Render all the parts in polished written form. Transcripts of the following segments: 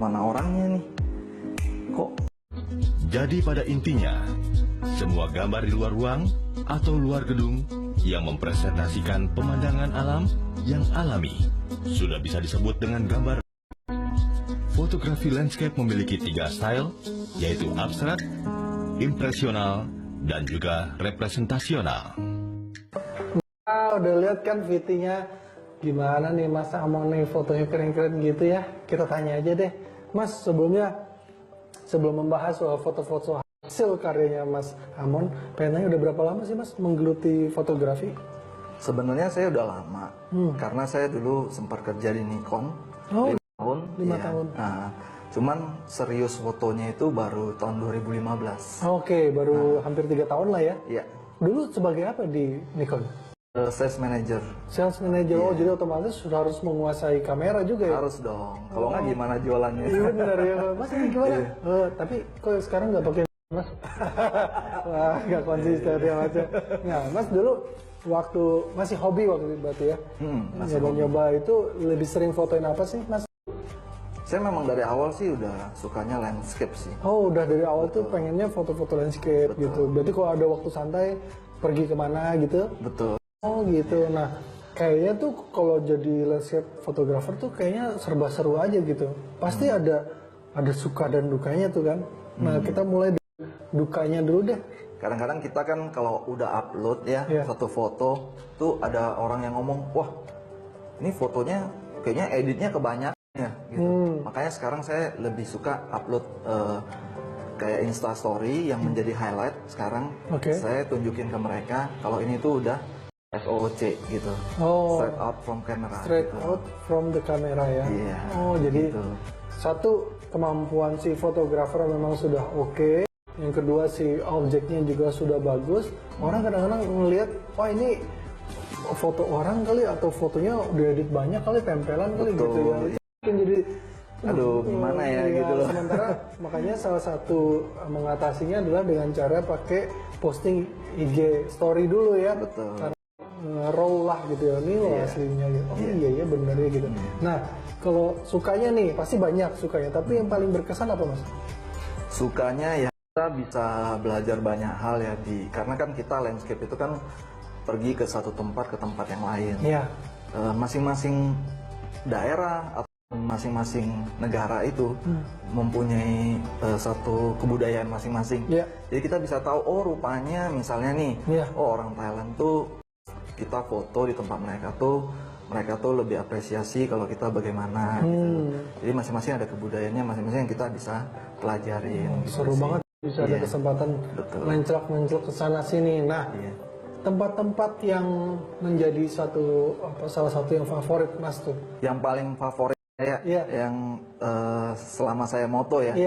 mana orangnya nih? Kok? Jadi pada intinya, semua gambar di luar ruang atau luar gedung yang mempresentasikan pemandangan alam yang alami sudah bisa disebut dengan gambar. Fotografi landscape memiliki 3 style, yaitu abstrak, impresional, dan juga representasional. Udah lihat kan VT-nya gimana nih Mas Amon nih, fotonya keren-keren gitu ya. Kita tanya aja deh Mas, sebelum membahas soal foto-foto hasil karyanya Mas Amon, pengen nanya udah berapa lama sih Mas menggeluti fotografi? Sebenarnya saya udah lama, karena saya dulu sempat kerja di Nikon 5 tahun. 5 tahun. Nah, cuman serius fotonya itu baru tahun 2015. Oke, baru hampir 3 tahun lah ya. Iya. Dulu sebagai apa di Nikon? Sales manager. Sales manager, oh jadi otomatis sudah harus menguasai kamera juga ya? Harus dong, kalau nggak gimana jualannya? Iya benar ya, Mas ini gimana? Tapi kok sekarang nggak pakai Mas? Wah, nggak konsisten ya Mas. Nah, Mas dulu waktu masih hobi waktu itu berarti ya? Nyoba-nyoba itu lebih sering fotoin apa sih Mas? Saya memang dari awal sih udah sukanya landscape sih. Oh, udah dari awal tuh pengennya foto-foto landscape gitu. Berarti kalau ada waktu santai pergi kemana gitu? Betul. Oh gitu. Nah, kayaknya tuh kalau jadi landscape photographer tuh kayaknya serba seru aja gitu. Pasti ada suka dan dukanya tuh kan. Nah, kita mulai dari dukanya dulu deh. Kadang-kadang kita kan kalau udah upload ya satu foto tuh ada orang yang ngomong, wah ini fotonya kayaknya editnya kebanyakan ya gitu. Makanya sekarang saya lebih suka upload kayak Insta Story yang menjadi highlight sekarang. Saya tunjukin ke mereka kalau ini tuh udah SOC gitu, straight out from camera. Straight gitu. out from the camera ya. Iya. Oh jadi gitu. Satu, kemampuan si fotografer memang sudah oke. Yang kedua si objeknya juga sudah bagus. Orang kadang-kadang ngelihat, wah ini foto orang kali atau fotonya udah edit banyak kali, tempelan kali gitu ya. Mungkin jadi aduh gimana ya gitu loh. Sementara makanya salah satu mengatasinya adalah dengan cara pakai posting IG story dulu ya. Betul. Raw lah gitu ya, ini loh aslinya gitu. Oh iya bener ya gitu. Nah kalau sukanya nih pasti banyak sukanya, tapi yang paling berkesan apa Mas? Sukanya ya kita bisa belajar banyak hal ya karena kan kita landscape itu kan pergi ke satu tempat ke tempat yang lain. Iya. Masing-masing daerah atau masing-masing negara itu mempunyai satu kebudayaan masing-masing. Jadi kita bisa tahu, oh rupanya misalnya nih, oh orang Thailand tuh kita foto di tempat mereka tuh lebih apresiasi kalau kita bagaimana gitu. Jadi masing-masing ada kebudayaannya masing-masing yang kita bisa pelajarin. Seru banget bisa ada kesempatan menclok ke sana sini. Nah, tempat-tempat yang menjadi salah satu yang favorit Mas tuh. Yang paling favorit saya yang selama saya moto ya.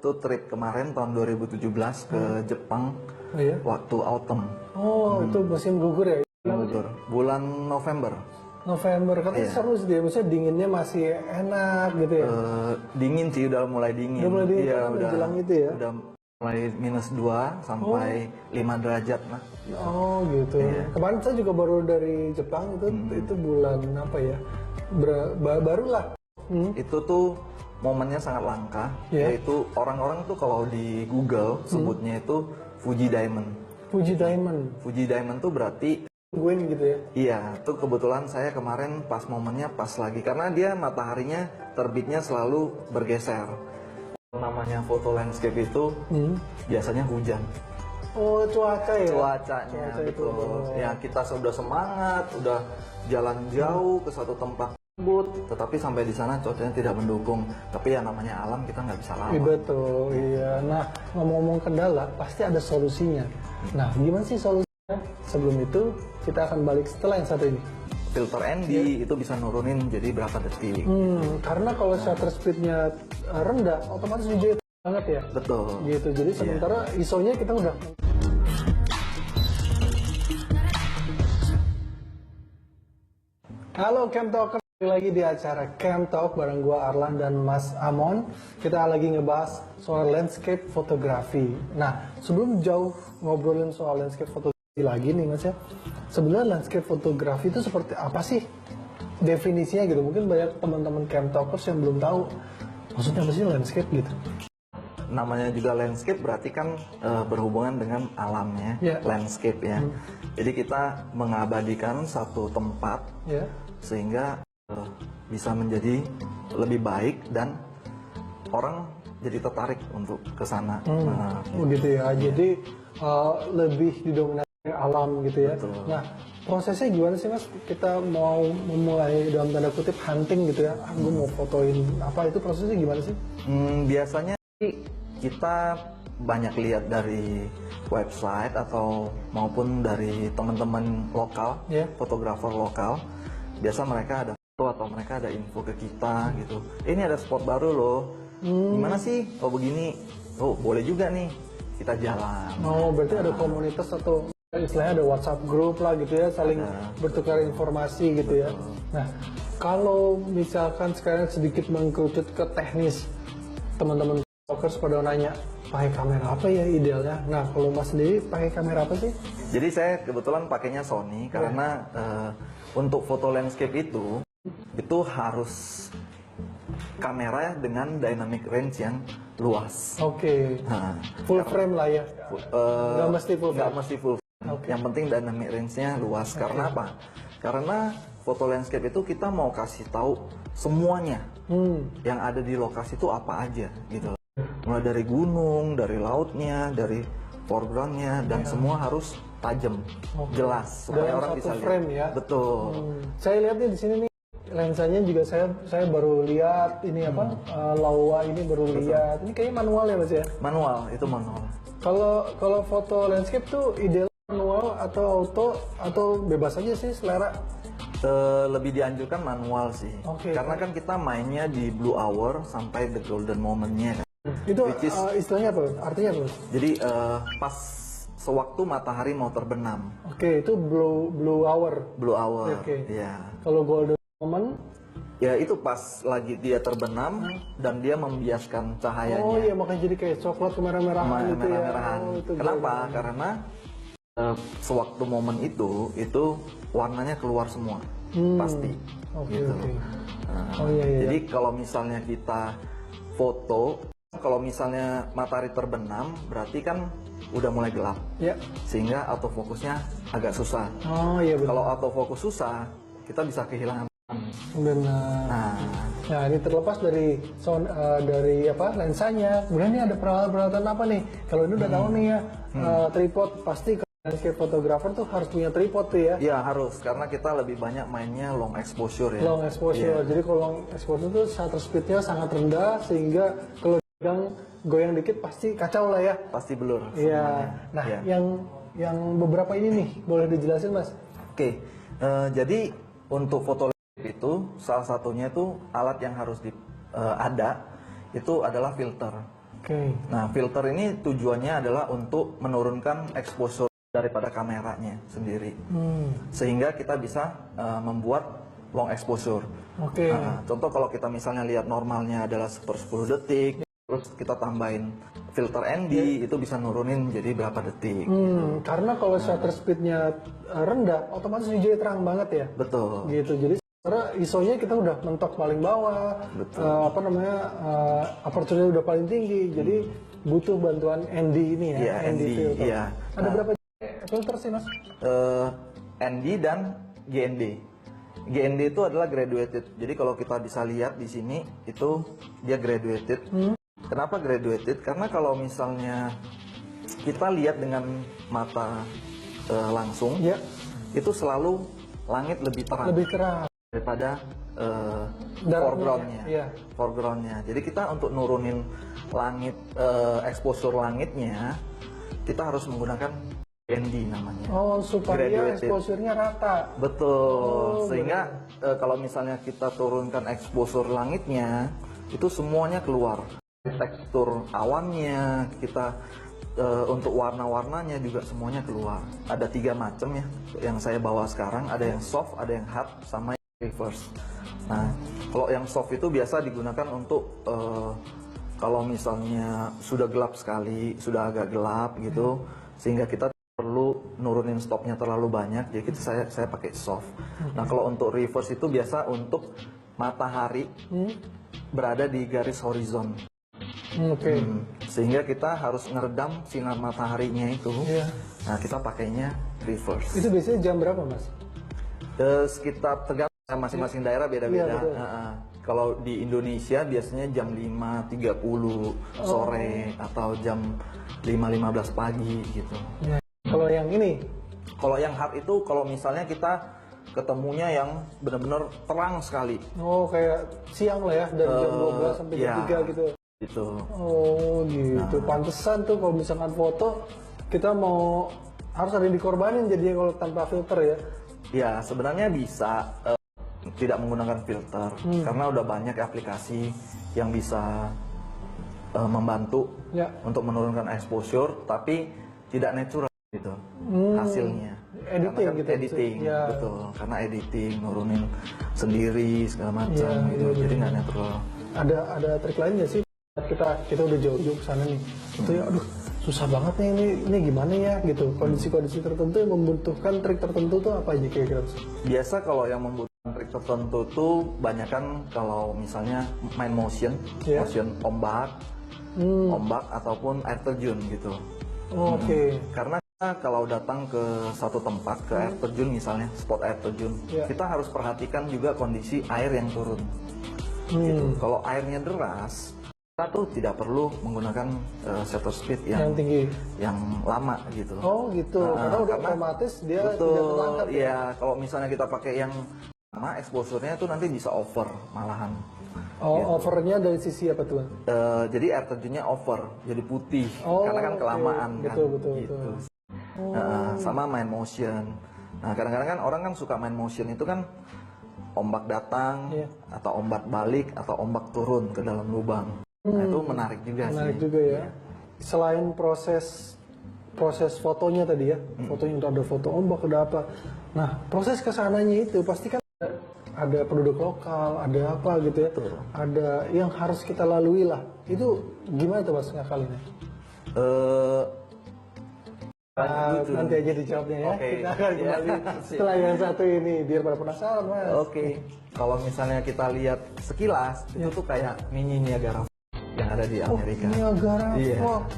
Itu trip kemarin tahun 2017 ke Jepang waktu autumn. Oh, itu musim gugur ya? Bulan November. Katanya seru sih dia, maksudnya dinginnya masih enak gitu ya? Dingin sih, udah mulai dingin. Udah mulai dingin, iya, udah menjelang itu ya? Udah mulai -2 sampai 5 derajat lah. Gitu. Oh gitu. Kemarin saya juga baru dari Jepang itu bulan apa ya? Barulah. Itu tuh momennya sangat langka, yaitu orang-orang tuh kalau di Google sebutnya itu Fuji Diamond. Fuji Diamond tuh berarti gitu ya? Iya, tuh kebetulan saya kemarin pas momennya pas lagi karena dia mataharinya terbitnya selalu bergeser. Namanya foto landscape itu biasanya hujan. Oh cuaca ya? Cuacanya betul. Ya kita sudah semangat, udah jalan jauh ke satu tempat tersebut, tetapi sampai di sana cuacanya tidak mendukung. Tapi ya namanya alam kita nggak bisa lawan. Betul, iya. Nah ngomong-ngomong kendala pasti ada solusinya. Nah gimana sih solusinya? Sebelum itu kita akan balik setelah yang satu ini. Filter ND itu bisa nurunin jadi berapa detik. Karena kalau shutter speednya rendah, otomatis video banget ya. Betul. Gitu. Jadi sementara ISO-nya kita udah. Halo Cam Talker, lagi di acara Cam Talk bareng gua Arlan dan Mas Amon. Kita lagi ngebahas soal landscape fotografi. Nah, sebelum jauh ngobrolin soal landscape fotografi lagi nih Mas ya, sebenarnya landscape fotografi itu seperti apa sih definisinya gitu? Mungkin banyak teman-teman Cam Talkers yang belum tahu Maksudnya apa sih landscape gitu? Namanya juga landscape berarti kan berhubungan dengan alamnya, landscape ya. Jadi kita mengabadikan satu tempat sehingga bisa menjadi lebih baik dan orang jadi tertarik untuk ke sana. Gitu ya. Jadi lebih didominasi alam gitu ya. Betul. Nah, prosesnya gimana sih Mas? Kita mau memulai dalam tanda kutip hunting gitu ya. Gue mau fotoin apa, itu prosesnya gimana sih? Biasanya kita banyak lihat dari website atau maupun dari teman-teman lokal, fotografer lokal. Biasa mereka ada foto atau mereka ada info ke kita gitu. Ini ada spot baru loh. Gimana sih? Oh begini. Oh boleh juga nih. Kita jalan. Oh berarti ada komunitas atau istilahnya ada WhatsApp group lah gitu ya, saling bertukar informasi gitu ya. Nah kalau misalkan sekarang sedikit mengkerucut ke teknis, teman-teman Talkers pada nanya, pakai kamera apa ya idealnya? Nah, kalau Mas sendiri pakai kamera apa sih? Jadi saya kebetulan pakainya Sony karena untuk foto landscape itu harus kamera dengan dynamic range yang luas. Oke. Full frame lah ya. Nggak mesti full frame. Nggak mesti full frame. Yang penting dynamic range-nya luas. Karena apa? Karena foto landscape itu kita mau kasih tahu semuanya yang ada di lokasi itu apa aja gitu. Mulai dari gunung, dari lautnya, dari foregroundnya, dan semua harus tajam, jelas supaya dalam orang satu bisa frame lihat. Ya. Betul. Saya lihat nih di sini nih lensanya juga saya baru lihat ini apa Laowa ini baru lihat. Ini kayaknya manual ya Mas ya? Manual, itu manual. Kalau foto landscape tuh ideal manual atau auto atau bebas aja sih selera? Lebih dianjurkan manual sih. Karena kan kita mainnya di blue hour sampai the golden moment-nya kan. Itu istilahnya apa? Artinya apa? Jadi pas sewaktu matahari mau terbenam. Itu blue hour. Blue hour. Iya. Kalau golden moment? Ya itu pas lagi dia terbenam dan dia membiaskan cahayanya. Oh iya, makanya jadi kayak coklat kemerah-merahan gitu ya. Kenapa? Karena sewaktu momen itu warnanya keluar semua. Pasti. Gitu. Jadi kalau misalnya kita foto, kalau misalnya matahari terbenam, berarti kan udah mulai gelap. Sehingga autofokusnya agak susah. Kalau autofokus susah, kita bisa kehilangan. Benar. Nah, ini terlepas dari lensanya. Kemudian ini ada peralatan apa nih? Kalau ini udah tahu nih ya, tripod pasti. Landscape fotografer tuh harus punya tripod tuh ya? Iya harus, karena kita lebih banyak mainnya long exposure ya. Long exposure, jadi kalau long exposure tuh shutter speednya sangat rendah sehingga kalau goyang dikit pasti kacau lah ya? Pasti blur. Iya. Nah, yang beberapa ini nih boleh dijelasin Mas? Jadi untuk foto itu salah satunya itu alat yang harus ada itu adalah filter. Nah filter ini tujuannya adalah untuk menurunkan exposure daripada kameranya sendiri, sehingga kita bisa membuat long exposure. Contoh kalau kita misalnya lihat normalnya adalah 1/10 detik, terus kita tambahin filter ND itu bisa nurunin jadi berapa detik. Karena kalau shutter speednya rendah, otomatis jadi terang banget ya. Betul. Gitu. Jadi karena ISO-nya kita udah mentok paling bawah, aperture-nya udah paling tinggi, jadi butuh bantuan ND ini ya. ND filter. Ada berapa filter sih Mas? ND dan GND. GND itu adalah graduated. Jadi kalau kita bisa lihat di sini itu dia graduated. Kenapa graduated? Karena kalau misalnya kita lihat dengan mata langsung, itu selalu langit lebih terang. Daripada foregroundnya. Jadi kita untuk nurunin langit, exposure langitnya, kita harus menggunakan GND namanya. Supaya exposure-nya rata. Betul. Sehingga kalau misalnya kita turunkan exposure langitnya, itu semuanya keluar. Tekstur awannya, kita untuk warna-warnanya juga semuanya keluar. Ada 3 macam ya yang saya bawa sekarang. Ada yang soft, ada yang hard, sama yang reverse. Nah, kalau yang soft itu biasa digunakan untuk kalau misalnya sudah gelap sekali, sudah agak gelap gitu, sehingga kita perlu nurunin stopnya terlalu banyak, jadi saya pakai soft. Nah kalau untuk reverse itu biasa untuk matahari berada di garis horizon. Oke. Sehingga kita harus ngeredam sinar mataharinya itu. Iya. Nah, kita pakainya reverse. Itu biasanya jam berapa, Mas? Sekitar tergantung masing-masing daerah beda-beda. Iya, kalau di Indonesia biasanya jam 5.30 sore atau jam 5.15 pagi gitu. Ya. Kalau yang ini? Kalau yang hard itu kalau misalnya kita ketemunya yang benar-benar terang sekali. Oh, kayak siang lah ya, dari jam 12 sampai jam 3 gitu. Gitu. Oh, gitu. Pantesan tuh kalau misalkan foto kita mau harus ada yang dikorbanin jadinya kalau tanpa filter ya. Ya, sebenarnya bisa tidak menggunakan filter karena udah banyak aplikasi yang bisa membantu untuk menurunkan exposure tapi tidak natural gitu hasilnya. Editing kan gitu. Editing, betul. Karena editing nurunin sendiri segala macam gitu. Jadi nggak natural. Ada trik lain nggak sih? Kita udah jauh-jauh ke sana nih. Itu ya, aduh susah banget nih ini gimana ya gitu. Kondisi-kondisi tertentu yang membutuhkan trik tertentu tuh apa aja kira-kira? Biasa kalau yang membutuhkan trik tertentu tuh banyak kan kalau misalnya main motion ombak, ombak ataupun air terjun gitu. Oke. Karena kalau datang ke satu tempat ke air terjun misalnya spot air terjun, kita harus perhatikan juga kondisi air yang turun. Gitu. Kalau airnya deras, kita tuh tidak perlu menggunakan shutter speed yang tinggi, yang lama gitu. Oh gitu, karena udah otomatis dia tidak terangkat. Iya, kalau misalnya kita pakai yang lama, exposure-nya tuh nanti bisa over malahan. Oh, gitu. Overnya dari sisi apa tuh? Jadi air terjunnya over, jadi putih, karena kan kelamaan kan. Betul. Sama main motion. Nah, kadang-kadang kan orang kan suka main motion itu kan ombak datang, atau ombak balik, atau ombak turun ke dalam lubang. Nah, itu menarik juga sih. Menarik juga ya. Selain proses fotonya tadi ya, fotonya untuk ada foto ombak, ada apa. Nah, proses kesananya itu pasti kan ada penduduk lokal, ada apa gitu ya. Ada yang harus kita lalui lah. Itu gimana tuh Mas ngakalinnya? Nanti aja dijawabnya ya. Kita akan kembali setelah yang satu ini biar pada penasaran Mas. Kalau misalnya kita lihat sekilas itu tuh kayak mini Niagara yang ada di Amerika. Niagara Falls.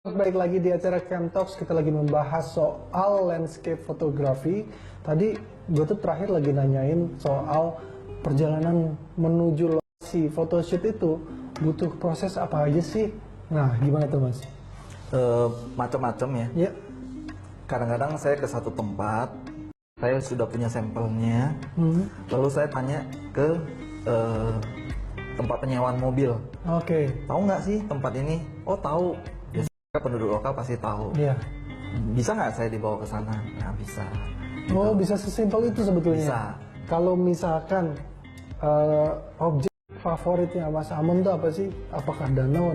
Baik lagi di acara Camp Talks, kita lagi membahas soal landscape fotografi. Tadi gue tuh terakhir lagi nanyain soal perjalanan menuju lokasi photoshoot itu butuh proses apa aja sih? Nah, gimana tuh Mas? Macam-macam ya. Kadang-kadang saya ke satu tempat, saya sudah punya sampelnya, lalu saya tanya ke tempat penyewaan mobil. Tahu nggak sih tempat ini? Oh tahu. Penduduk lokal pasti tahu. Bisa nggak saya dibawa ke sana? Nah, bisa. Gitu. Oh, bisa sesimpel itu sebetulnya. Bisa. Kalau misalkan objek favoritnya Mas Amon tuh apa sih? Apakah danau,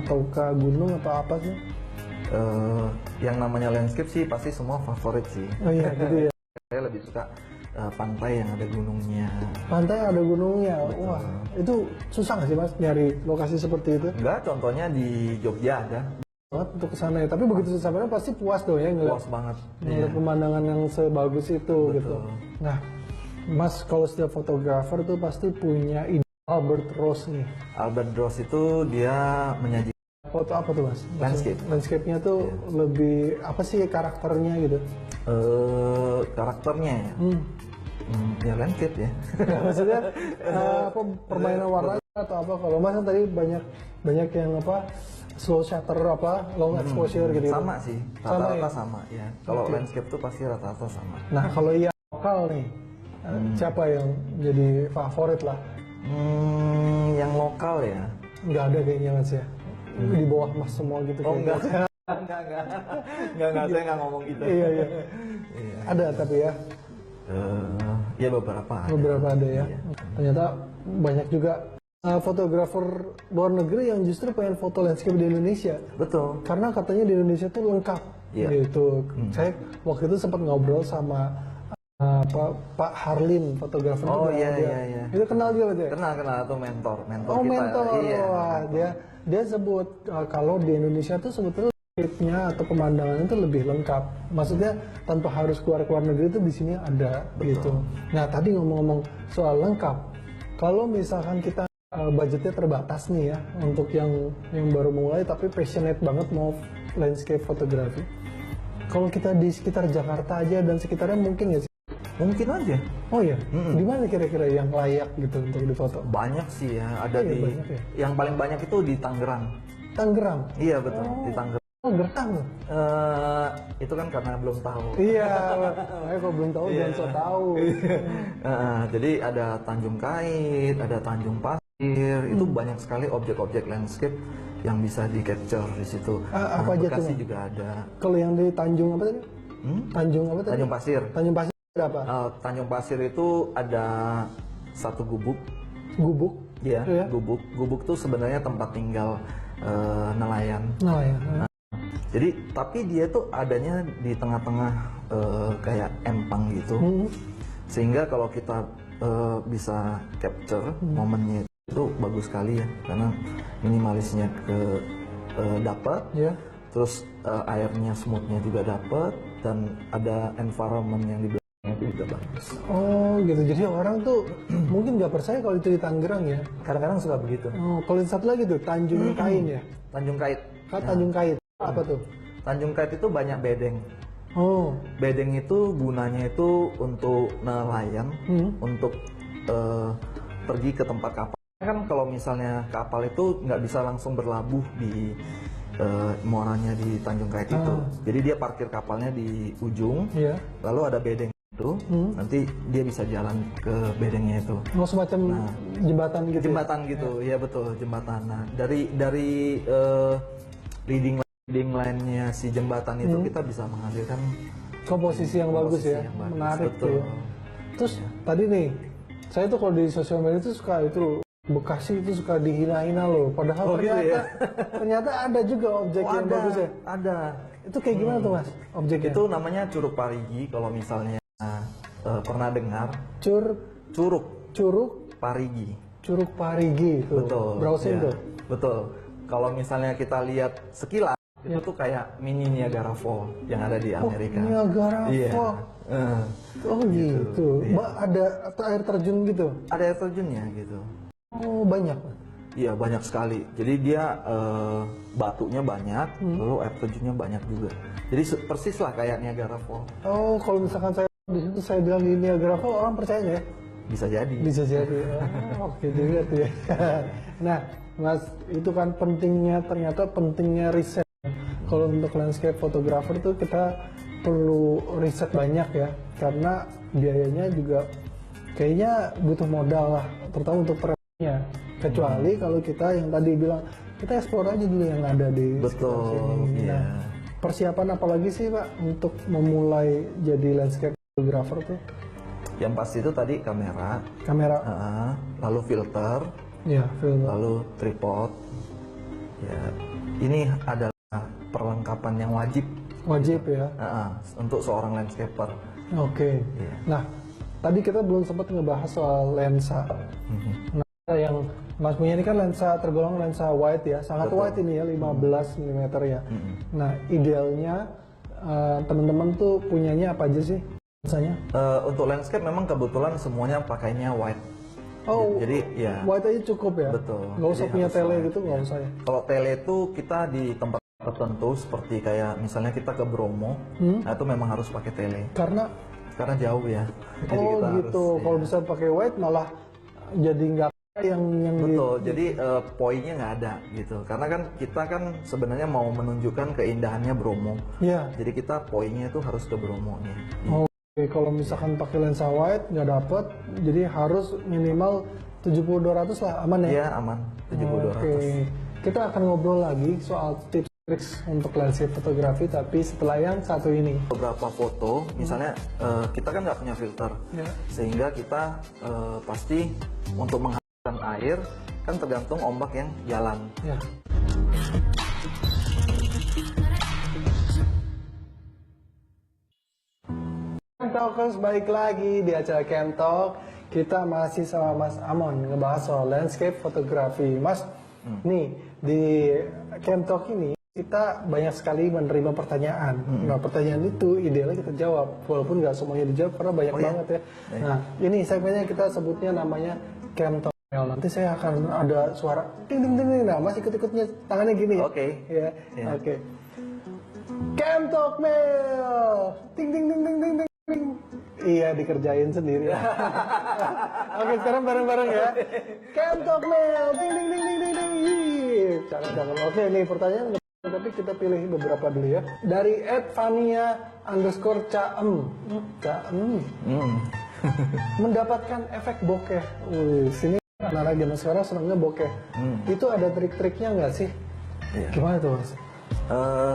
ataukah gunung atau apa sih? Yang namanya landscape sih pasti semua favorit sih. Oh iya, gitu ya. Saya lebih suka pantai yang ada gunungnya. Pantai yang ada gunungnya. Betul. Wah, itu susah nggak sih Mas nyari lokasi seperti itu? Enggak, contohnya di Jogja ada. Untuk kesana ya, tapi begitu sampai pasti puas dong ya ngeliat, puas banget ngeliat pemandangan yang sebagus itu. Gitu. Nah, Mas kalau setiap fotografer tuh pasti punya ide. Albert Ross nih. Albert Ross itu dia menyajikan foto apa tuh Mas? Landscape-nya tuh lebih apa sih karakternya gitu? Karakternya ya? Ya landscape ya. Maksudnya apa permainan warna atau apa? Kalau Mas kan tadi banyak yang apa? Slow shutter apa long exposure gitu. Sama sih, rata-rata sama ya. Kalau landscape tuh pasti rata-rata sama. Nah kalau yang lokal nih, siapa yang jadi favorit lah? Yang lokal ya? Nggak ada kayaknya Mas ya. Di bawah Mas semua gitu. Oh enggak. Enggak, saya nggak ngomong gitu. Iya. Ada tapi ya. Ya beberapa ada ya. Ternyata banyak juga fotografer luar negeri yang justru pengen foto landscape di Indonesia. Betul. Karena katanya di Indonesia tuh lengkap. Gitu. Saya waktu itu sempat ngobrol sama Pak Harlin, fotografer. Oh iya. Itu kenal juga berarti? Kenal itu mentor kita. Mentor. Iya. Wah, dia sebut kalau di Indonesia tuh sebetulnya landscape-nya atau pemandangan itu lebih lengkap. Maksudnya tanpa harus keluar negeri itu di sini ada. Betul. Gitu. Nah tadi ngomong-ngomong soal lengkap, kalau misalkan kita budgetnya terbatas nih ya untuk yang baru mulai tapi passionate banget mau landscape fotografi. Kalau kita di sekitar Jakarta aja dan sekitarnya mungkin nggak sih? Mungkin aja. Oh iya, di mana kira-kira yang layak gitu untuk difoto? Banyak sih ya, ada iya, di banyak ya? yang paling banyak itu di Tangerang. Tangerang? Iya betul, di Tangerang. Oh, Gertang. Itu kan karena belum tahu. Iya, makanya kalau belum tahu jangan so tahu. Jadi ada Tanjung Kait, ada Tanjung Pasir, itu banyak sekali objek-objek landscape yang bisa di capture di situ. Apa aja Bekasi tuh? juga ada. Kalau yang di Tanjung apa tadi? Tanjung apa tadi? Tanjung Pasir. Tanjung Pasir ada apa? Tanjung Pasir itu ada satu gubuk. Gubuk? Iya, Iya. gubuk. Gubuk tuh sebenarnya tempat tinggal nelayan. Nah ya. Jadi tapi dia tuh adanya di tengah-tengah kayak empang gitu, sehingga kalau kita bisa capture momennya itu bagus sekali ya, karena minimalisnya dapat, Ya. terus airnya smoothnya juga dapat, dan ada environment yang di belakangnya itu juga bagus. Oh gitu, jadi orang tuh mungkin nggak percaya kalau itu di Tangerang ya. Kadang-kadang suka begitu. Oh, kalau yang satu lagi tuh Tanjung Kain ya. Tanjung Kait. Tanjung Kait apa tuh? Tanjung Kait itu banyak bedeng. Oh, Bedeng itu gunanya itu untuk nelayan, untuk pergi ke tempat kapal. Kan kalau misalnya kapal itu nggak bisa langsung berlabuh di muaranya di Tanjung Kait itu. Jadi dia parkir kapalnya di ujung, iya. lalu ada bedeng itu, nanti dia bisa jalan ke bedengnya itu. Oh semacam jembatan gitu. Jembatan gitu, ya betul, jembatan. Nah, dari leading line-nya si jembatan itu kita bisa menghasilkan Komposisi yang bagus ya, yang bagus, menarik betul. tuh. Ya. Terus tadi nih, saya tuh kalau di sosial media itu suka itu Bekasi itu suka dihina-hina loh. Padahal gitu ternyata, ya? ternyata ada juga objek yang bagus ya. Ada. Itu kayak gimana tuh mas objeknya? Itu namanya Curug Parigi kalau misalnya pernah dengar. Curug Parigi. Curug Parigi itu. Betul. Browsing ya, tuh. Betul. Kalau misalnya kita lihat sekilas itu tuh kayak mini Niagara Falls yang ada di Amerika. Niagara Iya. Falls. Oh gitu. Iya. Ada air terjun gitu? Ada air terjunnya gitu. Oh banyak. Iya banyak sekali. Jadi dia batunya banyak, lalu air terjunnya banyak juga. Jadi persis lah kayak Niagara Falls. Oh kalau misalkan saya di situ saya bilang di Niagara Falls orang percaya nggak ya? Bisa jadi. Bisa jadi. Oke juga tuh ya. Nah mas itu kan ternyata pentingnya riset. Kalau untuk landscape photographer tuh kita perlu riset banyak ya, karena biayanya juga kayaknya butuh modal lah, terutama untuk perannya. Kecuali kalau kita yang tadi bilang kita explore aja dulu yang ada di sekitar sini. Iya. Nah, persiapan apa lagi sih Pak untuk memulai jadi landscape photographer tuh? Yang pasti itu tadi kamera, lalu filter, ya film. lalu tripod. Ya, ini adalah perlengkapan yang wajib Ya. untuk seorang landscaper. Oke. Iya. Nah, tadi kita belum sempat ngebahas soal lensa. Nah, yang Mas punya ini kan lensa tergolong lensa wide ya, sangat wide ini ya, 15 mm ya. Nah, idealnya teman-teman tuh punyanya apa aja sih lensanya? Untuk landscape memang kebetulan semuanya pakainya wide. Oh, jadi ya. wide aja cukup ya? Betul. Nggak usah Jadi punya harus tele wide, gitu, nggak ya. usah ya? Kalau tele itu kita di tempat tertentu seperti kayak misalnya kita ke Bromo, nah itu memang harus pakai tele. Karena jauh ya. Jadi Oh kita gitu. harus, Kalau ya. bisa pakai wide malah jadi nggak yang Betul, jadi poinnya nggak ada gitu. Karena kan kita kan sebenarnya mau menunjukkan keindahannya Bromo. Ya. Jadi kita poinnya itu harus ke Bromo nih. Oke, kalau misalkan pakai lensa wide nggak dapet, jadi harus minimal 70-200 lah, aman ya? Iya aman, 70-200. Oke, kita akan ngobrol lagi soal tips triks untuk landscape fotografi, tapi setelah yang satu ini. Beberapa foto, misalnya kita kan nggak punya filter, Ya. sehingga kita pasti untuk menghasilkan air kan tergantung ombak yang jalan. Ya. Talkers balik lagi di acara Camp Talk. Kita masih sama Mas Amon ngebahas soal landscape fotografi. Mas, nih di Camp Talk ini kita banyak sekali menerima pertanyaan. Nah, pertanyaan itu idealnya kita jawab, walaupun nggak semuanya dijawab karena banyak banget ya. Nah, ini segmennya kita sebutnya namanya Cam Talk Mail. Nanti saya akan ada suara ding ding ding ding. Nah, masih ikut-ikutnya tangannya gini. Oke. Ya. Oke. Cam Talk Mail. Ding ding ding ding ding ding. Iya, dikerjain sendiri. Oke, sekarang bareng-bareng ya. Cam Talk Mail. Ding ding ding ding ding ding. Jangan. Oke, nih pertanyaan, tapi kita pilih beberapa dulu ya. Dari @fania_caem. Mendapatkan efek bokeh. Sini anak-anak zaman sekarang senangnya bokeh. Itu ada trik-triknya nggak sih? Iya. Gimana tuh, Mas?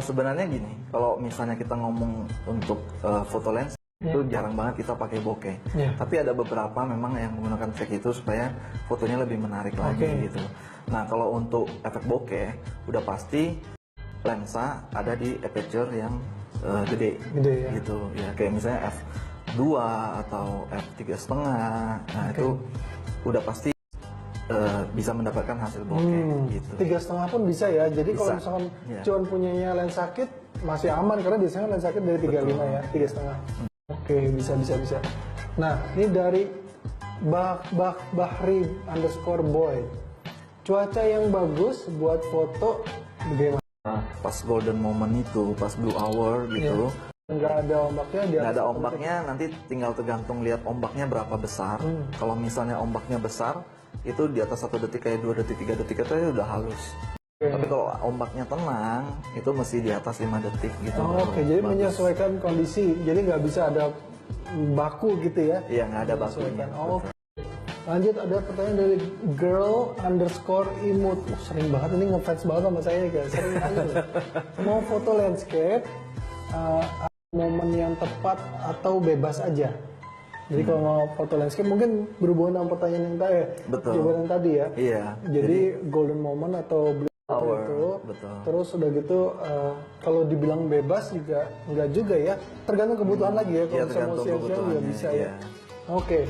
Sebenarnya gini, kalau misalnya kita ngomong untuk foto lens itu jarang banget kita pakai bokeh. Tapi ada beberapa memang yang menggunakan trik itu supaya fotonya lebih menarik lagi gitu. Nah, kalau untuk efek bokeh udah pasti lensa ada di aperture yang gede ya. gitu ya, kayak misalnya f2 atau f3,5. Nah, itu udah pasti bisa mendapatkan hasil bokeh gitu. 3,5 pun bisa ya. Jadi kalau misalkan cuman punyanya lens sakit masih aman karena biasanya lens sakit dari 35 ya, 3,5. Oke, bisa. Nah, ini dari Bahri_boy. Cuaca yang bagus buat foto bagaimana? Pas golden moment itu, pas blue hour gitu. Nggak ada ombaknya, nggak ada ombaknya, nanti tinggal tergantung lihat ombaknya berapa besar. Kalau misalnya ombaknya besar, itu di atas 1 detik kayak 2 detik, 3 detik itu udah halus. Tapi kalau ombaknya tenang, itu mesti di atas 5 detik gitu. Oke, jadi menyesuaikan kondisi. Jadi nggak bisa ada baku gitu ya? Iya, nggak ada bakunya. Oke. Lanjut, ada pertanyaan dari girl_imut. Sering banget ini ngefans banget sama saya guys. Sering banget. Mau foto landscape, momen yang tepat atau bebas aja. Jadi kalau mau foto landscape mungkin berhubungan dengan pertanyaan yang tadi. Betul. Jawaban yang tadi ya. Iya. Jadi golden moment atau blue hour itu. Betul. Terus udah gitu kalau dibilang bebas juga enggak juga ya. Tergantung kebutuhan lagi ya. Kalau misalnya mau siang-siang juga bisa ya. Oke.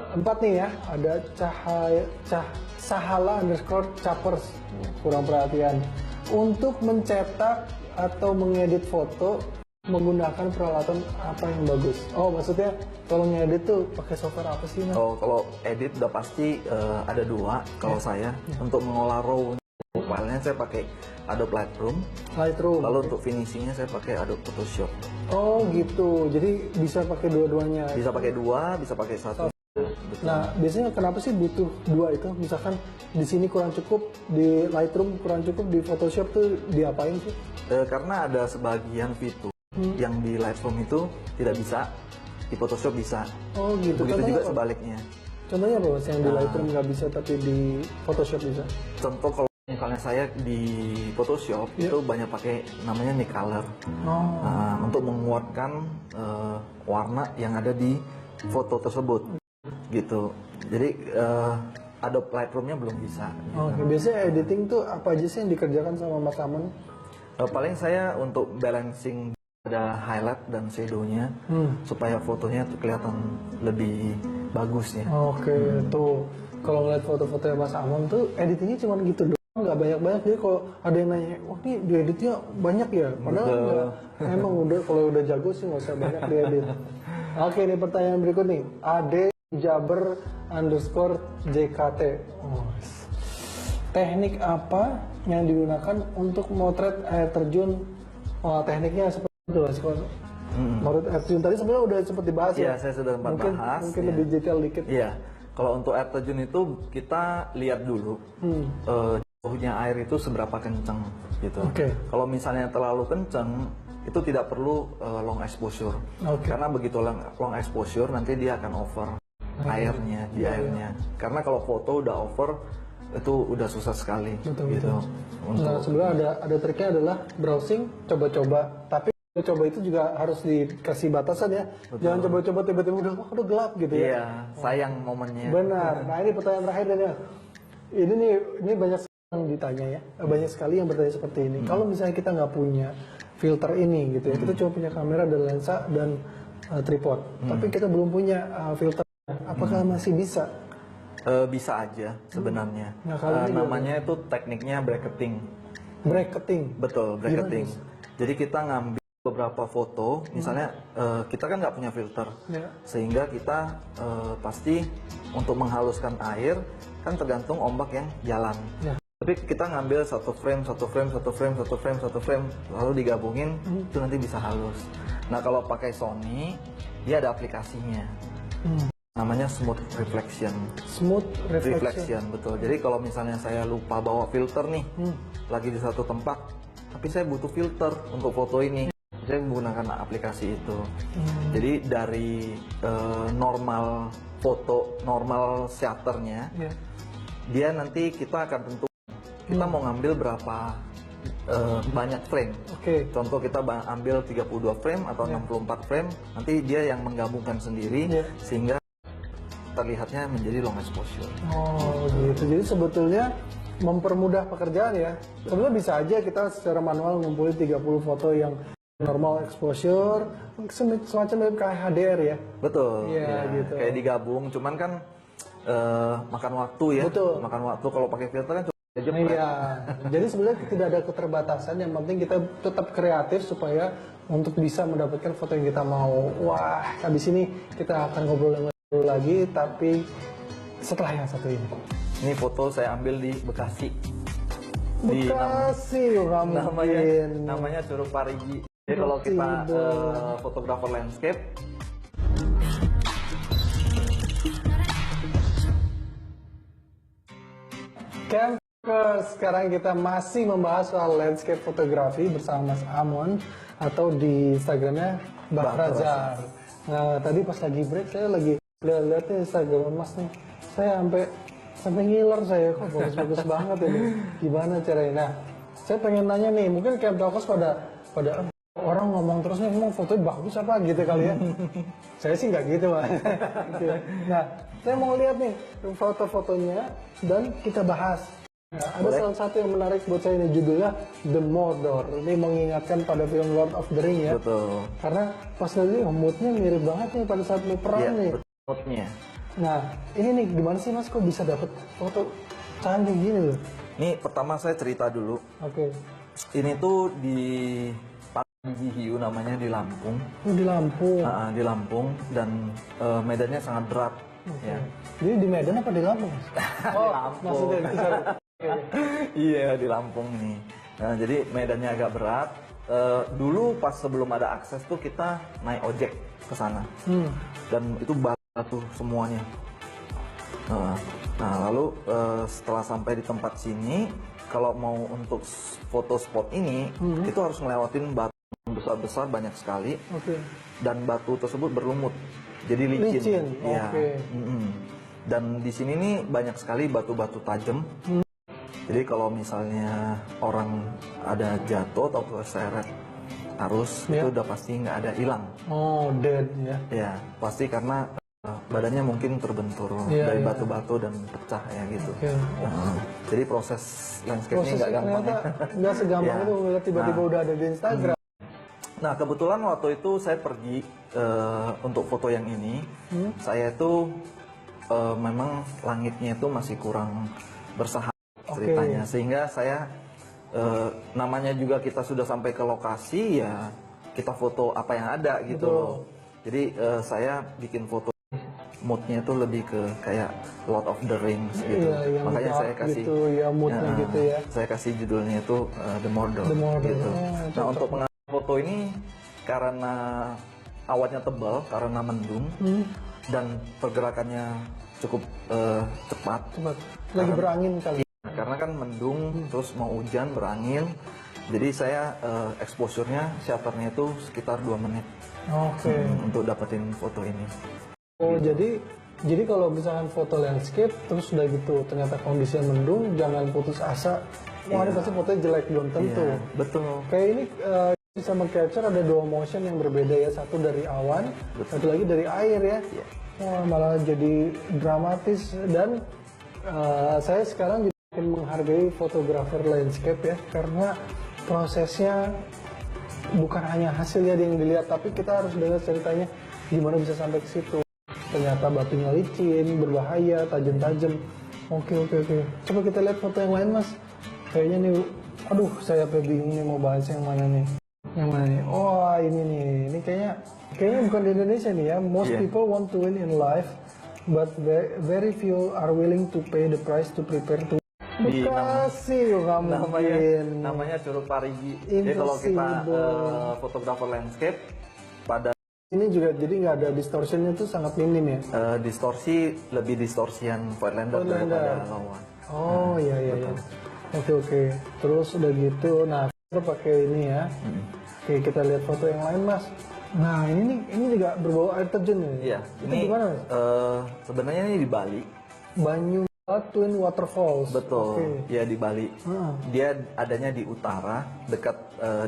4 nih ya, ada Sahala_capers, kurang perhatian. Untuk mencetak atau mengedit foto menggunakan peralatan apa yang bagus? Oh, maksudnya kalau ngedit tuh pakai software apa sih, Mas? Oh, kalau edit udah pasti ada 2 kalau saya. Untuk mengolah raw filenya saya pakai Adobe Lightroom. Lalu untuk finishingnya saya pakai Adobe Photoshop. Oh gitu, jadi bisa pakai dua-duanya. Bisa pakai 2, bisa pakai 1. Nah, biasanya kenapa sih butuh 2 itu? Misalkan di sini kurang cukup, di Lightroom kurang cukup, di Photoshop tuh diapain sih? Karena ada sebagian fitur yang di Lightroom itu tidak bisa, di Photoshop bisa. Oh gitu. Begitu juga sebaliknya. Contohnya apa Mas yang di Lightroom nggak bisa tapi di Photoshop bisa? Contoh kalau misalnya saya di Photoshop itu banyak pakai namanya Nick Color untuk menguatkan warna yang ada di foto tersebut gitu. Jadi Adobe Lightroom-nya belum bisa. Oke, biasanya editing tuh apa aja sih yang dikerjakan sama Mas Aman? Paling saya untuk balancing ada highlight dan shadow-nya supaya fotonya tuh kelihatan lebih bagus ya. Oke, tuh kalau ngeliat foto-fotonya Mas Aman tuh editingnya cuma gitu doang, nggak banyak-banyak. Jadi kalau ada yang nanya, wah ini dieditnya banyak ya? Padahal enggak. Emang udah kalau udah jago sih nggak usah banyak diedit. Oke, ini pertanyaan berikut nih. Ade_JKT. Teknik apa yang digunakan untuk motret air terjun? Tekniknya seperti itu lah. Motret air terjun tadi sebenarnya udah sempat dibahas ya. Iya, saya sudah sempat bahas. Mungkin lebih detail dikit. Iya, kalau untuk air terjun itu kita lihat dulu jauhnya air itu seberapa kencang gitu. Kalau misalnya terlalu kencang, itu tidak perlu long exposure. Karena begitu long exposure nanti dia akan over airnya di airnya. Karena kalau foto udah over itu udah susah sekali gitu. Nah, sebenarnya ada triknya adalah browsing, coba-coba. Tapi coba itu juga harus dikasih batasan ya. Jangan coba-coba tiba-tiba udah gelap gitu ya. Iya, sayang momennya. Benar. Nah, ini pertanyaan terakhir Daniel. Ini banyak yang ditanya ya. Banyak sekali yang bertanya seperti ini. Kalau misalnya kita nggak punya filter ini gitu ya, kita cuma punya kamera dan lensa dan tripod, tapi kita belum punya filter. Apakah masih bisa? Bisa aja sebenarnya. Nah, namanya itu tekniknya bracketing. Bracketing. Betul, bracketing. Jadi kita ngambil beberapa foto, misalnya kita kan nggak punya filter, sehingga kita pasti untuk menghaluskan air kan tergantung ombak yang jalan. Tapi kita ngambil satu frame, lalu digabungin, itu nanti bisa halus. Nah kalau pakai Sony, dia ada aplikasinya, namanya Smooth Reflection. Smooth Reflection, betul. Jadi kalau misalnya saya lupa bawa filter nih, lagi di satu tempat, tapi saya butuh filter untuk foto ini, saya menggunakan aplikasi itu. Jadi dari normal foto, normal shutternya, dia nanti kita akan tentu kita mau ngambil berapa banyak frame. Contoh kita ambil 32 frame atau 64 frame, nanti dia yang menggabungkan sendiri sehingga terlihatnya menjadi long exposure. Oh gitu. Jadi sebetulnya mempermudah pekerjaan ya. Sebenarnya bisa aja kita secara manual ngumpulin 30 foto yang normal exposure, semacam kayak HDR ya. Betul. Iya gitu. Kayak digabung, cuman kan makan waktu ya. Betul. Makan waktu kalau pakai filter kan. Iya, jadi sebenarnya tidak ada keterbatasan, yang penting kita tetap kreatif supaya untuk bisa mendapatkan foto yang kita mau. Wah, habis ini kita akan ngobrol lagi, tapi setelah yang satu ini. Ini foto saya ambil di Bekasi. Bekasi, namanya Curug Parigi. Jadi kalau kita fotografer landscape, sekarang kita masih membahas soal landscape fotografi bersama Mas Amon, atau di Instagramnya Mbak Razar. Nah tadi pas lagi break saya lagi lihat Instagram Mas nih, saya sampai ngiler saya, kok bagus-bagus banget ini. Gimana caranya? Nah saya pengen nanya nih, mungkin Camp Talkers pada orang ngomong terus nih, ngomong fotonya bagus apa gitu kali ya. Saya sih nggak gitu Mas. Nah saya mau lihat nih foto-fotonya dan kita bahas. Nah, ada salah satu yang menarik buat saya ini, judulnya The Mordor. Ini mengingatkan pada film Lord of the Ring ya. Betul. Karena pas lagi moodnya mirip banget nih pada saat mau perang nih. Moodnya. Nah ini nih gimana sih Mas kok bisa dapet foto canggih gini loh? Ini pertama saya cerita dulu. Ini tuh di Parigi Hiu namanya, di Lampung. Di Lampung. Di Lampung, dan medannya sangat berat. Ya. Jadi di Medan apa di Lampung? Oh, maksudnya iya di Lampung nih. Nah, jadi medannya agak berat. Dulu pas sebelum ada akses tuh kita naik ojek ke sana, dan itu batu semuanya. Nah lalu setelah sampai di tempat sini, kalau mau untuk foto spot ini, itu harus ngelewatin batu besar-besar banyak sekali, dan batu tersebut berlumut, jadi licin. Ya. Dan di sini nih banyak sekali batu-batu tajam. Jadi kalau misalnya orang ada jatuh atau terseret arus, itu udah pasti nggak ada hilang. Oh, dead ya? Ya, pasti karena badannya mungkin terbentur dari batu-batu dan pecah ya gitu. Jadi proses landscape ini nggak gampang. Nggak segampang itu tiba-tiba udah ada di Instagram. Nah kebetulan waktu itu saya pergi untuk foto yang ini, saya itu memang langitnya itu masih kurang bersahabat ceritanya, sehingga saya namanya juga kita sudah sampai ke lokasi ya, kita foto apa yang ada gitu loh. Jadi saya bikin foto moodnya itu lebih ke kayak Lord of the Rings gitu. Makanya saya kasih gitu, moodnya gitu ya. Saya kasih judulnya itu The Mordor gitu. Nah untuk pengambilan foto ini karena awannya tebal, karena mendung, dan pergerakannya cukup cepat. Lagi berangin kali. Karena kan mendung, terus mau hujan, berangin. Jadi saya exposure-nya, shutternya itu sekitar 2 menit. Untuk dapetin foto ini. Oh, jadi kalau misalkan foto landscape terus udah gitu ternyata kondisinya mendung, jangan putus asa. Wah, ini pasti fotonya jelek, belum tentu. Betul. Kayak ini bisa meng-capture ada 2 motion yang berbeda ya, satu dari awan, satu lagi dari air ya. Wah, malah jadi dramatis. Dan saya sekarang juga makin menghargai fotografer landscape ya, karena prosesnya bukan hanya hasilnya yang dilihat, tapi kita harus dengar ceritanya gimana bisa sampai ke situ. Ternyata batunya licin, berbahaya, tajam-tajam. Oke. Coba kita lihat foto yang lain, Mas. Kayaknya nih, aduh saya bingung nih mau bahas yang mana nih. Yang mana nih? Oh ini nih, ini kayaknya bukan di Indonesia nih ya. Most people want to win in life, but very few are willing to pay the price to prepare to. Bekasi, nggak mungkin. Namanya Curug Parigi. Jadi kalau kita fotografer landscape pada ini juga jadi nggak ada distortionnya tuh sangat minim ya. Distorsi lebih distorsian Voigtlander daripada lawan. Oh iya. Oke. Terus udah gitu, nah kita pakai ini ya. Oke, kita lihat foto yang lain mas. Nah ini juga berbau air terjun ya. Iya. Itu di mana mas? Sebenarnya ini di Bali. Banyu Twin Waterfalls. Betul. Ya di Bali. Dia adanya di utara dekat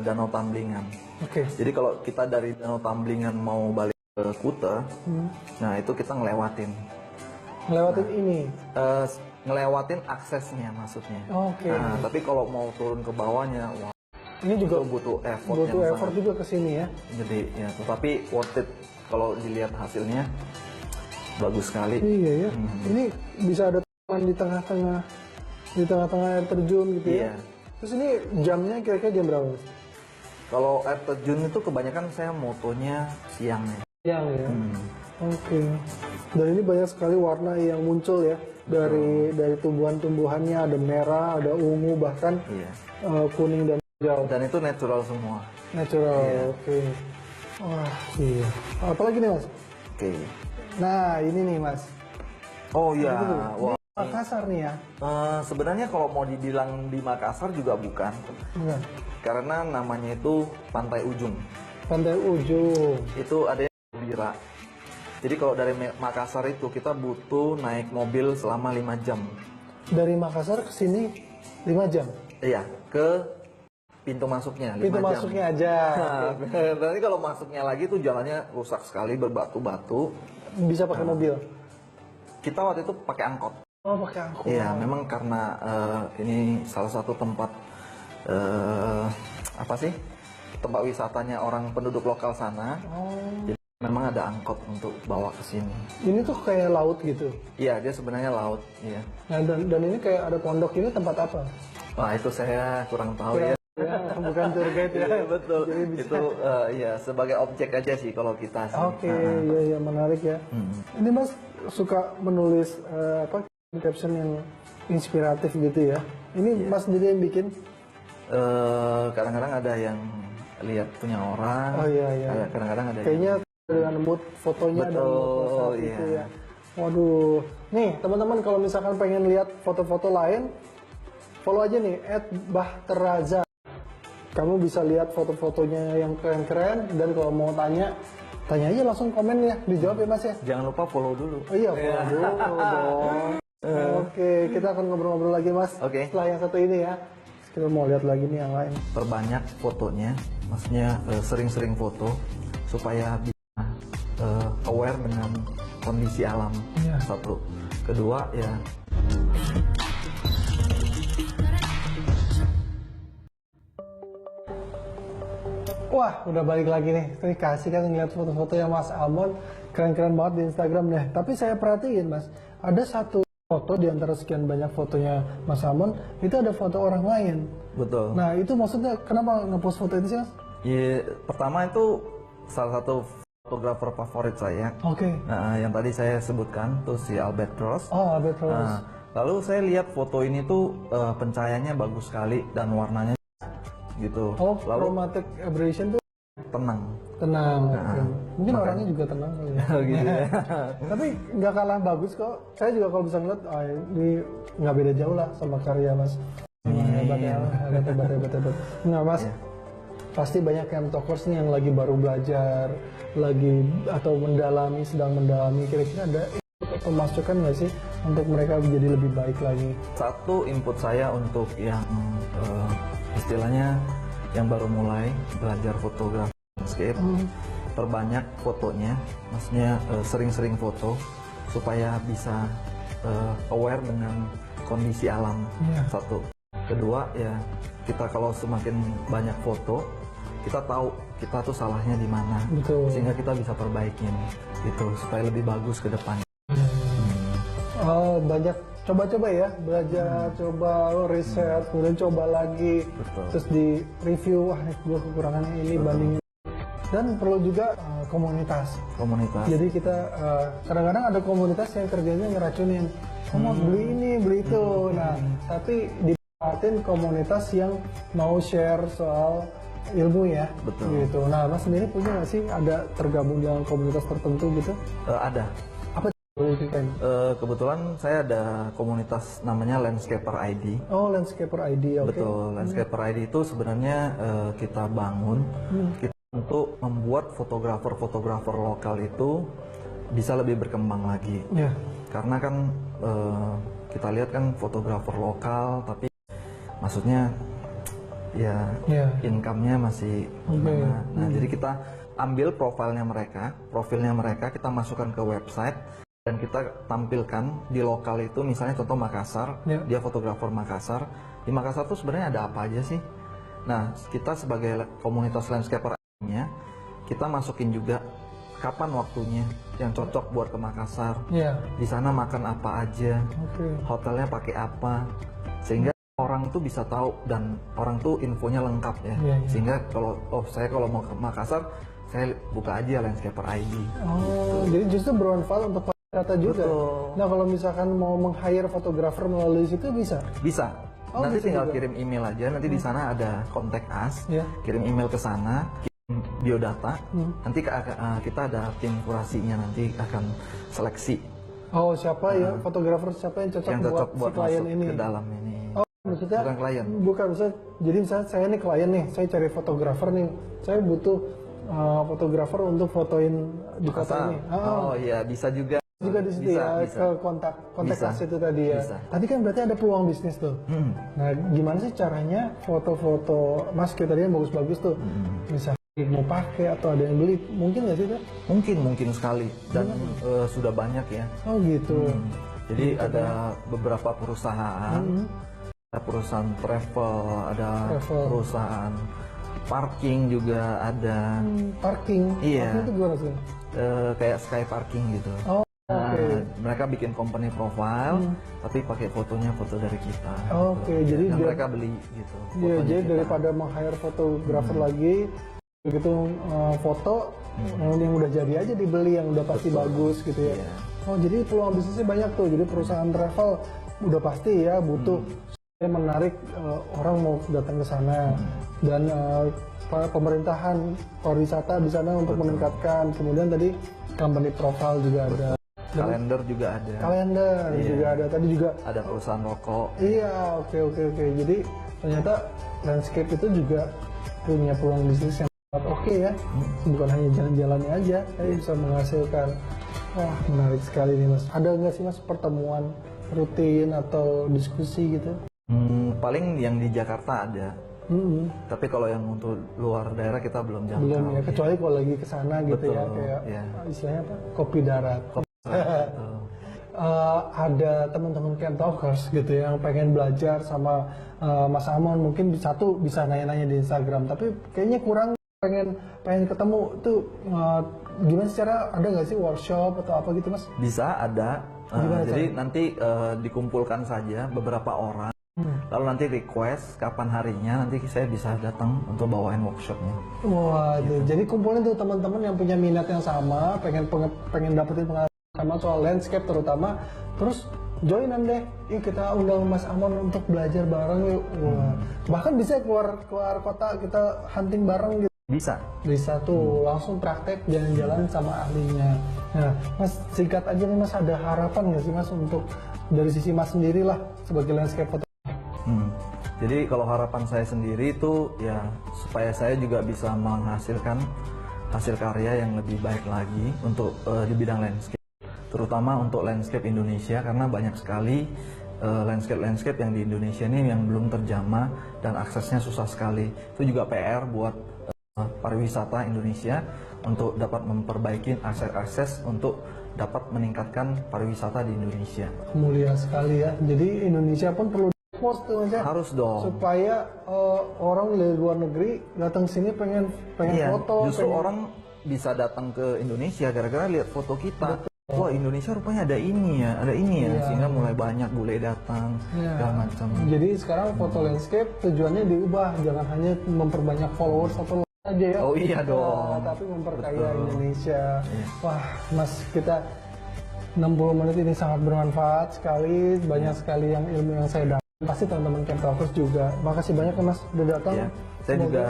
Danau Tamblingan. Oke. Jadi kalau kita dari Danau Tamblingan mau balik ke Kuta, nah itu kita ngelewatin ini. Ngelewatin aksesnya maksudnya. Oke. Nah, tapi kalau mau turun ke bawahnya, wah, ini juga butuh effort. Butuh effort juga ke sini ya. Jadi ya, tapi worth it kalau dilihat hasilnya bagus sekali. Iya ya. Ini bisa ada taman di tengah-tengah air terjun gitu ya. Terus ini jamnya kira-kira jam berapa? Kalau air terjun itu kebanyakan saya motonya siang ya. Siang ya. Oke. Dan ini banyak sekali warna yang muncul ya. Dari tumbuhan-tumbuhannya ada merah, ada ungu, bahkan kuning dan hijau. Dan itu natural semua. Natural, oke. Wah, iya. Apalagi nih mas? Oke. Nah, ini nih mas. Oh iya. Wah. Makassar nih ya? Sebenarnya kalau mau dibilang di Makassar juga bukan. Bukan. Karena namanya itu Pantai Ujung. Pantai Ujung. Itu ada yang Bira. Jadi kalau dari Makassar itu kita butuh naik mobil selama 5 jam. Dari Makassar ke sini 5 jam? Iya, ke pintu masuknya 5 pintu jam. Masuknya aja. Nanti kalau masuknya lagi tuh jalannya rusak sekali, berbatu-batu. Bisa pakai mobil? Kita waktu itu pakai angkot. Oh, pakai angkot. Iya, memang karena ini salah satu tempat tempat wisatanya orang penduduk lokal sana. Jadi memang ada angkot untuk bawa ke sini. Ini tuh kayak laut gitu? Iya, dia sebenarnya laut. Iya. Nah, dan ini kayak ada pondok ini tempat apa? Wah, itu saya kurang tahu ya. Bukan tour guide ya. Betul. Itu sebagai objek aja sih kalau kita sih. Oke, iya menarik ya. Ini mas suka menulis caption yang inspiratif gitu ya. Ini mas sendiri yang bikin? Kadang-kadang ada yang lihat punya orang. Oh iya. Kadang-kadang ada. Kayaknya dengan mood fotonya dan mood saat itu ya. Waduh, nih teman-teman kalau misalkan pengen lihat foto-foto lain, follow aja nih @bahteraza. Kamu bisa lihat foto-fotonya yang keren-keren, dan kalau mau tanya aja langsung komen ya, dijawab ya mas ya. Jangan lupa follow dulu. Oh iya, follow dulu dong. Oke, kita akan ngobrol-ngobrol lagi mas. Setelah yang satu ini ya. Kita mau lihat lagi nih yang lain. Perbanyak fotonya, maksudnya sering-sering foto supaya bisa aware dengan kondisi alam. Satu, kedua ya. Wah, udah balik lagi nih. Terima kasih kan ngeliat foto-foto yang Mas Almond, keren-keren banget di Instagram deh. Tapi saya perhatiin Mas, ada satu foto di antara sekian banyak fotonya Mas Almond, itu ada foto orang lain. Betul. Nah, itu maksudnya kenapa ngepost foto itu sih Mas? Ya, pertama itu salah satu fotografer favorit saya. Yang tadi saya sebutkan tuh si Albatross. Oh, Albatross. Lalu saya lihat foto ini tuh pencahayaannya bagus sekali dan warnanya gitu. Oh, chromatic aberration tuh tenang. Mungkin orangnya juga tenang kali ya. Gitu ya. Tapi nggak kalah bagus kok. Saya juga kalau bisa ngeliat, ini nggak beda jauh lah sama karya Mas. Hebat. Nah Mas, pasti banyak camtokers nih yang lagi baru belajar, atau sedang mendalami. Kira-kira ada pemasukan nggak sih untuk mereka menjadi lebih baik lagi? Satu input saya untuk yang istilahnya yang baru mulai belajar fotografi landscape, perbanyak fotonya, maksudnya sering-sering foto supaya bisa aware dengan kondisi alam. Satu, kedua ya kita kalau semakin banyak foto, kita tahu kita tuh salahnya di mana, sehingga kita bisa perbaikin gitu supaya lebih bagus ke depan. Oh, banyak coba-coba ya, belajar, coba riset, kemudian coba lagi, terus di review, wah gue kekurangannya ini bandingin. Dan perlu juga komunitas. Jadi kita kadang-kadang ada komunitas yang kerjanya ngeracunin, mau beli ini, beli itu. Nah, tapi dipatin komunitas yang mau share soal ilmu ya. Betul. Gitu. Nah, Mas sendiri punya nggak sih ada tergabung dengan komunitas tertentu gitu? Ada. Apa? Kebetulan saya ada komunitas namanya Landscaper ID. Oh, Landscaper ID, oke. Betul, Landscaper ID itu sebenarnya kita bangun kita untuk membuat fotografer-fotografer lokal itu bisa lebih berkembang lagi. Yeah. Karena kan kita lihat kan fotografer lokal, tapi maksudnya ya income-nya masih gimana. Nah, jadi kita ambil profilnya mereka kita masukkan ke website. Dan kita tampilkan di lokal itu, misalnya contoh Makassar, dia fotografer Makassar. Di Makassar tuh sebenarnya ada apa aja sih? Nah, kita sebagai komunitas landscaper nya, kita masukin juga kapan waktunya yang cocok buat ke Makassar. Di sana makan apa aja, hotelnya pakai apa, sehingga orang tuh bisa tahu dan orang tuh infonya lengkap ya. Sehingga kalau saya kalau mau ke Makassar, saya buka aja Landscaper ID. Oh, jadi justru bermanfaat untuk kata juga. Betul. Nah, kalau misalkan mau meng-hire fotografer melalui situ bisa? Bisa. Oh, nanti bisa tinggal juga. kirim email aja. Nanti di sana ada kontak us. Kirim email ke sana, kirim biodata. Nanti kita ada tim kurasinya, nanti akan seleksi. Oh, siapa ya fotografer siapa yang cocok buat si klien masuk ini? ke dalam ini. Oh, maksudnya bukan klien. Bukan, maksudnya jadi misalnya saya nih klien nih, saya cari fotografer nih, saya butuh fotografer untuk fotoin di kota ini. Oh iya, bisa juga. Juga di situ ya, ke kontak us itu tadi ya. Tadi kan berarti ada peluang bisnis tuh. Nah, gimana sih caranya foto-foto Mas kita tadi yang bagus-bagus tuh, misalnya mau pakai atau ada yang beli, mungkin nggak sih tuh? Mungkin sekali dan sudah banyak ya. Oh gitu. Jadi ada beberapa perusahaan, ada perusahaan travel, ada perusahaan parking juga ada. Parking? Iya. Parking itu gimana sih? Kayak Sky Parking gitu. Oh. Mereka bikin company profile, tapi pakai fotonya foto dari kita. Jadi dan mereka beli gitu. Iya, jadi daripada meng-hire fotografer lagi, begitu foto yang udah jadi aja dibeli yang udah pasti bagus gitu ya. Oh, jadi peluang bisnisnya banyak tuh. Jadi perusahaan travel udah pasti ya butuh menarik orang mau datang ke sana dan pemerintahan pariwisata di sana untuk meningkatkan. Kemudian tadi company profile juga ada. Kalender juga ada. Juga ada. Tadi juga ada perusahaan rokok. Iya, oke. Jadi ternyata landscape itu juga punya peluang bisnis yang oke ya. Bukan hanya jalan-jalannya aja, tapi bisa menghasilkan. Wah, menarik sekali nih Mas. Ada nggak sih Mas pertemuan rutin atau diskusi gitu? Paling yang di Jakarta ada. Tapi kalau yang untuk luar daerah kita belum jangkau. Belum ya, kecuali kalau lagi ke sana gitu. Betul, ya, kayak istilahnya apa? Kopi darat. Ada teman-teman camp talkers gitu yang pengen belajar sama Mas Amon, mungkin satu bisa nanya-nanya di Instagram, tapi kayaknya kurang pengen ketemu tuh gimana secara ada nggak sih workshop atau apa gitu Mas? Bisa ada. Jadi nanti dikumpulkan saja beberapa orang. Lalu nanti request kapan harinya, nanti saya bisa datang untuk bawain workshopnya. Wah, gitu. Jadi kumpulin tuh teman-teman yang punya minat yang sama, pengen dapetin pengalaman sama soal landscape terutama, terus joinan deh, yuk kita undang Mas Amon untuk belajar bareng yuk. Wah. Bahkan bisa keluar kota kita hunting bareng gitu. Bisa tuh langsung praktek jalan-jalan sama ahlinya. Nah, Mas singkat aja nih Mas, ada harapan nggak sih Mas untuk dari sisi Mas sendiri lah sebagai landscape fotografer? Jadi kalau harapan saya sendiri itu ya supaya saya juga bisa menghasilkan hasil karya yang lebih baik lagi untuk di bidang landscape, terutama untuk landscape Indonesia, karena banyak sekali landscape yang di Indonesia ini yang belum terjamah dan aksesnya susah sekali. Itu juga PR buat pariwisata Indonesia untuk dapat memperbaiki akses untuk dapat meningkatkan pariwisata di Indonesia. Mulia sekali ya. Jadi Indonesia pun perlu post tuh aja. Harus dong. Supaya orang dari luar negeri datang sini pengen foto. Justru orang bisa datang ke Indonesia gara-gara lihat foto kita. wah Indonesia rupanya ada ini ya, sehingga mulai banyak bule datang segala macam. Jadi sekarang foto landscape tujuannya diubah, jangan hanya memperbanyak followers atau aja ya. Oh iya dong. Tapi memperkaya Indonesia. Wah, Mas, kita 60 menit ini sangat bermanfaat sekali, banyak sekali yang ilmu yang saya dapat. Pasti teman-teman Camp Talkers juga. Makasih banyak ya Mas udah datang. Saya juga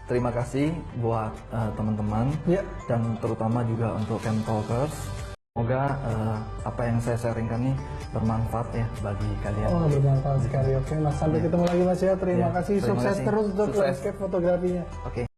terima kasih buat teman-teman dan terutama juga untuk Camp Talkers. Semoga apa yang saya sharingkan ini bermanfaat ya bagi kalian. Oh, bermanfaat sekali. Oke Mas, sampai ketemu lagi Mas ya. Terima kasih. Sukses terus untuk landscape fotografinya. Oke.